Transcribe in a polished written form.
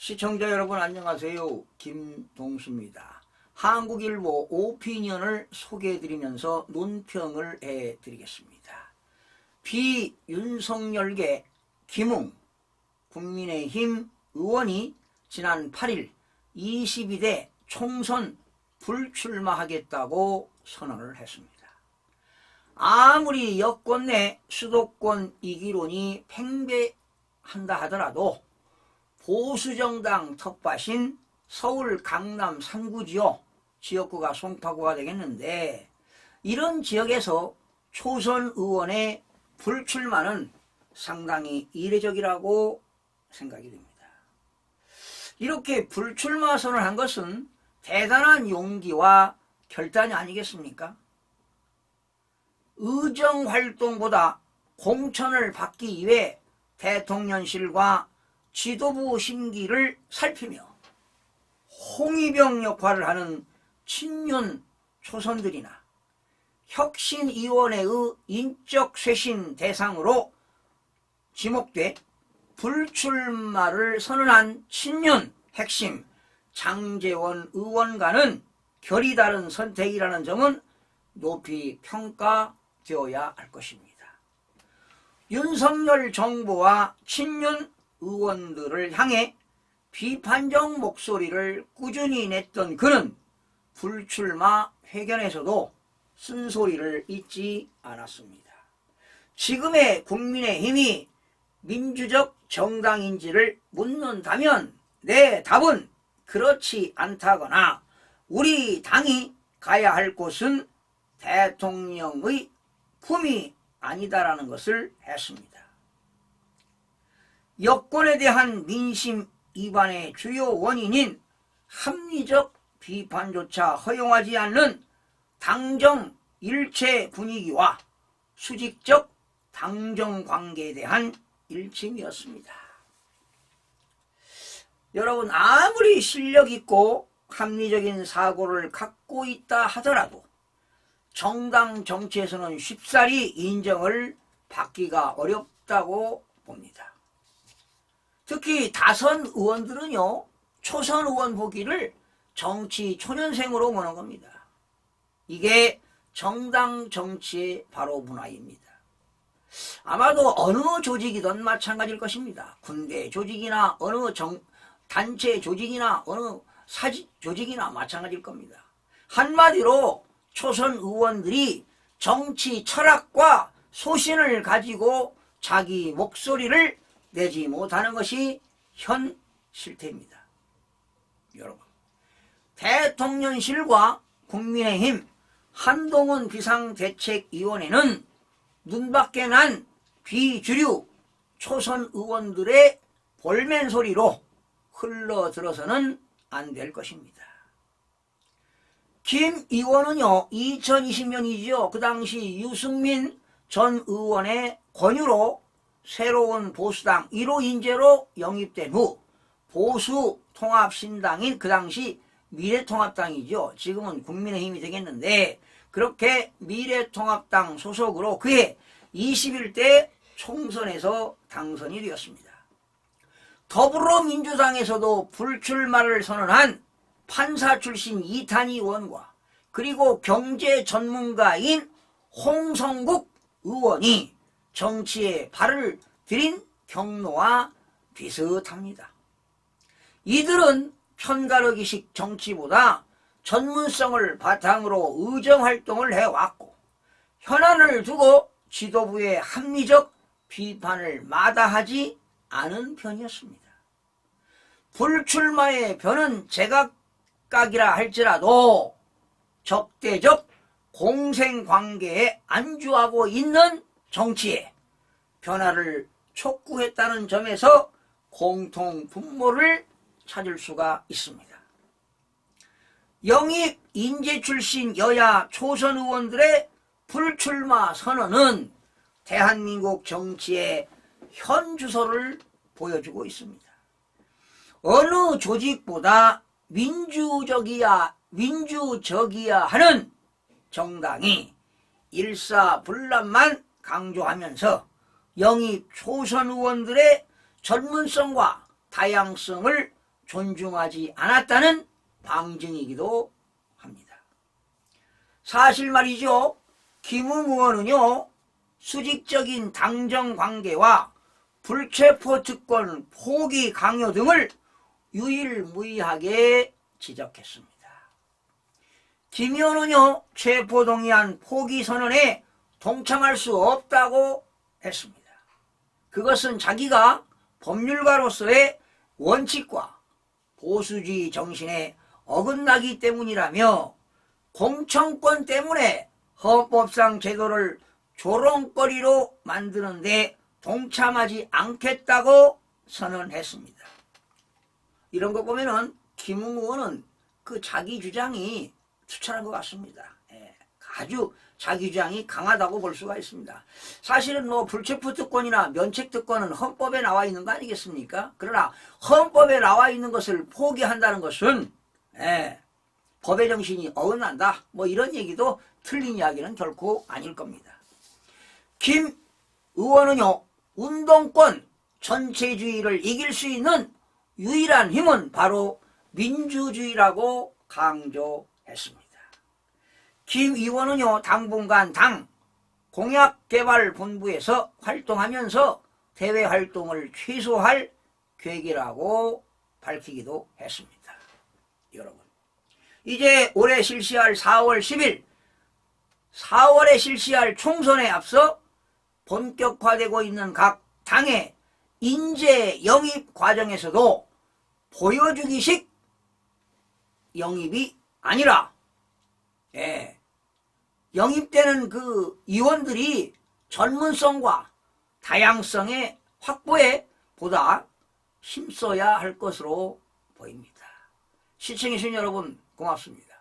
시청자 여러분 안녕하세요. 김동수입니다. 한국일보 오피니언을 소개해드리면서 논평을 해드리겠습니다. 비윤석열계 김웅 국민의힘 의원이 지난 8일 22대 총선 불출마하겠다고 선언을 했습니다. 아무리 여권 내 수도권 이기론이 팽배한다 하더라도 보수정당 텃밭인 서울 강남 3구지역 지역구가 송파구가 되겠는데, 이런 지역에서 초선 의원의 불출마는 상당히 이례적이라고 생각이 됩니다. 이렇게 불출마 선언을 한 것은 대단한 용기와 결단이 아니겠습니까? 의정활동보다 공천을 받기 위해 대통령실과 지도부 심기를 살피며 홍위병 역할을 하는 친윤 초선들이나 혁신위원회의 인적 쇄신 대상으로 지목돼 불출마를 선언한 친윤 핵심 장제원 의원과는 결이 다른 선택이라는 점은 높이 평가되어야 할 것입니다. 윤석열 정부와 친윤 의원들을 향해 비판적 목소리를 꾸준히 냈던 그는 불출마 회견에서도 쓴소리를 잊지 않았습니다. 지금의 국민의힘이 민주적 정당인지를 묻는다면 내 답은 그렇지 않다거나 우리 당이 가야 할 곳은 대통령의 품이 아니다라는 것을 했습니다. 여권에 대한 민심 이반의 주요 원인인 합리적 비판조차 허용하지 않는 당정 일체 분위기와 수직적 당정 관계에 대한 일침이었습니다. 여러분, 아무리 실력 있고 합리적인 사고를 갖고 있다 하더라도 정당 정치에서는 쉽사리 인정을 받기가 어렵다고 봅니다. 특히 다선 의원들은요, 초선 의원 보기를 정치 초년생으로 보는 겁니다. 이게 정당 정치의 바로 문화입니다. 아마도 어느 조직이든 마찬가지일 것입니다. 군대 조직이나 어느 단체 조직이나 어느 사직 조직이나 마찬가지일 겁니다. 한마디로 초선 의원들이 정치 철학과 소신을 가지고 자기 목소리를 내지 못하는 것이 현 실태입니다. 여러분, 대통령실과 국민의힘 한동훈 비상대책위원회는 눈밖에 난 비주류 초선 의원들의 볼멘 소리로 흘러들어서는 안 될 것입니다. 김 의원은요, 2020년이죠. 그 당시 유승민 전 의원의 권유로 새로운 보수당 1호 인재로 영입된 후 보수통합신당인 그 당시 미래통합당이죠. 지금은 국민의힘이 되겠는데, 그렇게 미래통합당 소속으로 그해 21대 총선에서 당선이 되었습니다. 더불어민주당에서도 불출마를 선언한 판사 출신 이탄희 의원과 그리고 경제 전문가인 홍성국 의원이 정치에 발을 들인 경로와 비슷합니다. 이들은 편가르기식 정치보다 전문성을 바탕으로 의정활동을 해왔고, 현안을 두고 지도부의 합리적 비판을 마다하지 않은 편이었습니다. 불출마의 변은 제각각이라 할지라도 적대적 공생관계에 안주하고 있는 정치에 변화를 촉구했다는 점에서 공통 분모를 찾을 수가 있습니다. 영입 인재 출신 여야 초선 의원들의 불출마 선언은 대한민국 정치의 현 주소를 보여주고 있습니다. 어느 조직보다 민주적이야 하는 정당이 일사불란만 강조하면서 영입 초선 의원들의 전문성과 다양성을 존중하지 않았다는 방증이기도 합니다. 사실 말이죠. 김웅 의원은요, 수직적인 당정 관계와 불체포 특권 포기 강요 등을 유일무이하게 지적했습니다. 김 의원은요, 체포동의안 포기 선언에 동참할 수 없다고 했습니다. 그것은 자기가 법률가로서의 원칙과 보수주의 정신에 어긋나기 때문이라며 공천권 때문에 헌법상 제도를 조롱거리로 만드는데 동참하지 않겠다고 선언했습니다. 이런 거 보면은 김웅 의원은 그 자기 주장이 투철한 것 같습니다. 아주 자기 주장이 강하다고 볼 수가 있습니다. 사실은 뭐 불체포 특권이나 면책 특권은 헌법에 나와 있는 거 아니겠습니까? 그러나 헌법에 나와 있는 것을 포기한다는 것은 법의 정신이 어긋난다. 뭐 이런 얘기도 틀린 이야기는 결코 아닐 겁니다. 김 의원은요, 운동권 전체주의를 이길 수 있는 유일한 힘은 바로 민주주의라고 강조했습니다. 김 의원은요, 당분간 당 공약개발본부에서 활동하면서 대외 활동을 취소할 계획이라고 밝히기도 했습니다. 여러분, 이제 올해 실시할 4월 10일 4월에 실시할 총선에 앞서 본격화되고 있는 각 당의 인재 영입 과정에서도 보여주기식 영입이 아니라 영입되는 그 의원들이 전문성과 다양성의 확보에 보다 힘써야 할 것으로 보입니다. 시청해주신 여러분 고맙습니다.